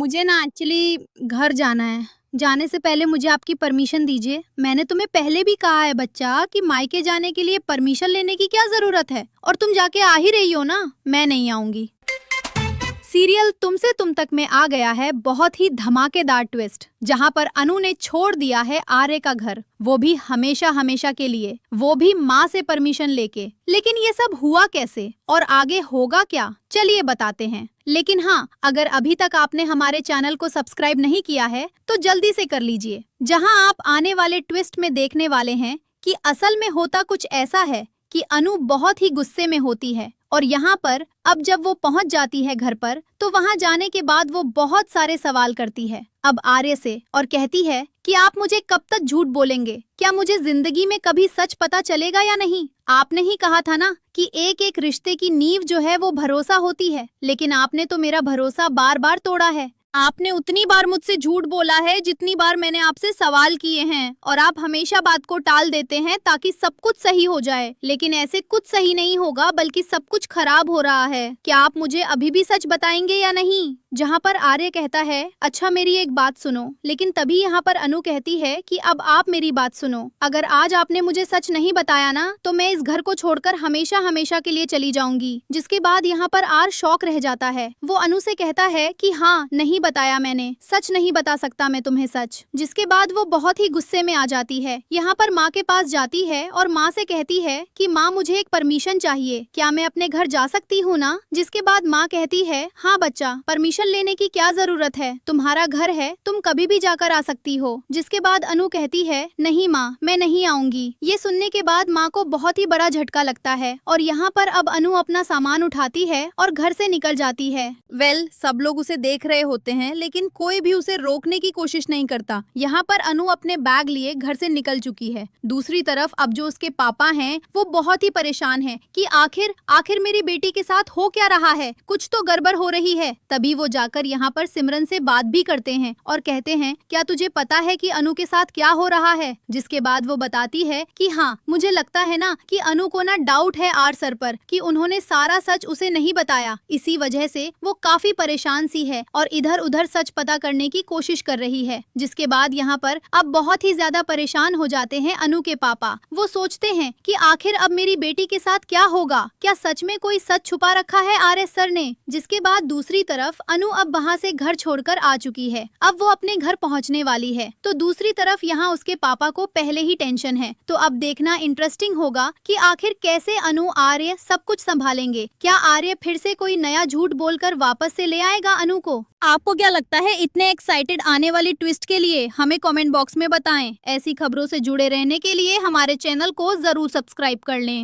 मुझे ना एक्चुअली घर जाना है। जाने से पहले मुझे आपकी परमिशन दीजिए। मैंने तुम्हें पहले भी कहा है बच्चा कि मायके जाने के लिए परमिशन लेने की क्या ज़रूरत है? और तुम जाके आ ही रही हो ना, मैं नहीं आऊँगी। सीरियल तुमसे तुम तक में आ गया है बहुत ही धमाकेदार ट्विस्ट, जहां पर अनु ने छोड़ दिया है आर्य का घर, वो भी हमेशा हमेशा के लिए, वो भी माँ से परमिशन लेके। लेकिन ये सब हुआ कैसे और आगे होगा क्या, चलिए बताते हैं। लेकिन हाँ, अगर अभी तक आपने हमारे चैनल को सब्सक्राइब नहीं किया है तो जल्दी से कर लीजिए, जहां आप आने वाले ट्विस्ट में देखने वाले हैं कि असल में होता कुछ ऐसा है कि अनु बहुत ही गुस्से में होती है। और यहाँ पर अब जब वो पहुंच जाती है घर पर, तो वहां जाने के बाद वो बहुत सारे सवाल करती है अब आर्य से, और कहती है कि आप मुझे कब तक झूठ बोलेंगे? क्या मुझे जिंदगी में कभी सच पता चलेगा या नहीं? आपने ही कहा था ना कि एक एक रिश्ते की नींव जो है वो भरोसा होती है, लेकिन आपने तो मेरा भरोसा बार बार तोड़ा है। आपने उतनी बार मुझसे झूठ बोला है जितनी बार मैंने आपसे सवाल किए हैं, और आप हमेशा बात को टाल देते हैं ताकि सब कुछ सही हो जाए। लेकिन ऐसे कुछ सही नहीं होगा, बल्कि सब कुछ खराब हो रहा है। क्या आप मुझे अभी भी सच बताएंगे या नहीं? जहाँ पर आर्य कहता है अच्छा मेरी एक बात सुनो, लेकिन तभी यहाँ पर अनु कहती है कि अब आप मेरी बात सुनो। अगर आज आपने मुझे सच नहीं बताया ना, तो मैं इस घर को छोड़कर हमेशा हमेशा के लिए चली जाऊंगी। जिसके बाद यहाँ पर आर शॉक रह जाता है। वो अनु से कहता है कि हाँ, नहीं बताया मैंने, सच नहीं बता सकता मैं तुम्हें सच। जिसके बाद वो बहुत ही गुस्से में आ जाती है। यहाँ पर माँ के पास जाती है और माँ से कहती है कि माँ मुझे एक परमिशन चाहिए, क्या मैं अपने घर जा सकती हूँ ना? जिसके बाद माँ कहती है हाँ बच्चा, परमिशन लेने की क्या जरूरत है, तुम्हारा घर है, तुम कभी भी जाकर आ सकती हो। जिसके बाद अनु कहती है नहीं माँ, मैं नहीं आऊंगी। ये सुनने के बाद माँ को बहुत ही बड़ा झटका लगता है, और यहाँ पर अब अनु अपना सामान उठाती है और घर से निकल जाती है। सब लोग उसे देख रहे होते हैं, लेकिन कोई भी उसे रोकने की कोशिश नहीं करता। यहाँ पर अनु अपने बैग लिए घर से निकल चुकी है। दूसरी तरफ अब जो उसके पापा हैं वो बहुत ही परेशान हैं कि आखिर आखिर मेरी बेटी के साथ हो क्या रहा है, कुछ तो गड़बड़ हो रही है। तभी वो जाकर यहाँ पर सिमरन से बात भी करते हैं और कहते हैं क्या तुझे पता है कि अनु के साथ क्या हो रहा है? जिसके बाद वो बताती है कि हाँ, मुझे लगता है ना कि अनु को ना डाउट है आर सर पर कि उन्होंने सारा सच उसे नहीं बताया, इसी वजह से वो काफी परेशान सी है और इधर उधर सच पता करने की कोशिश कर रही है। जिसके बाद यहाँ पर अब बहुत ही ज्यादा परेशान हो जाते हैं अनु के पापा। वो सोचते हैं कि आखिर अब मेरी बेटी के साथ क्या होगा, क्या सच में कोई सच छुपा रखा है आर सर ने? जिसके बाद दूसरी तरफ अनु अब वहाँ से घर छोड़कर आ चुकी है। अब वो अपने घर पहुँचने वाली है, तो दूसरी तरफ यहाँ उसके पापा को पहले ही टेंशन है। तो अब देखना इंटरेस्टिंग होगा कि आखिर कैसे अनु आर्य सब कुछ संभालेंगे। क्या आर्य फिर से कोई नया झूठ बोलकर वापस से ले आएगा अनु को? आपको क्या लगता है इतने एक्साइटेड आने वाली ट्विस्ट के लिए? हमें कमेंट बॉक्स में बताएं। ऐसी खबरों से जुड़े रहने के लिए हमारे चैनल को जरूर सब्सक्राइब कर लें।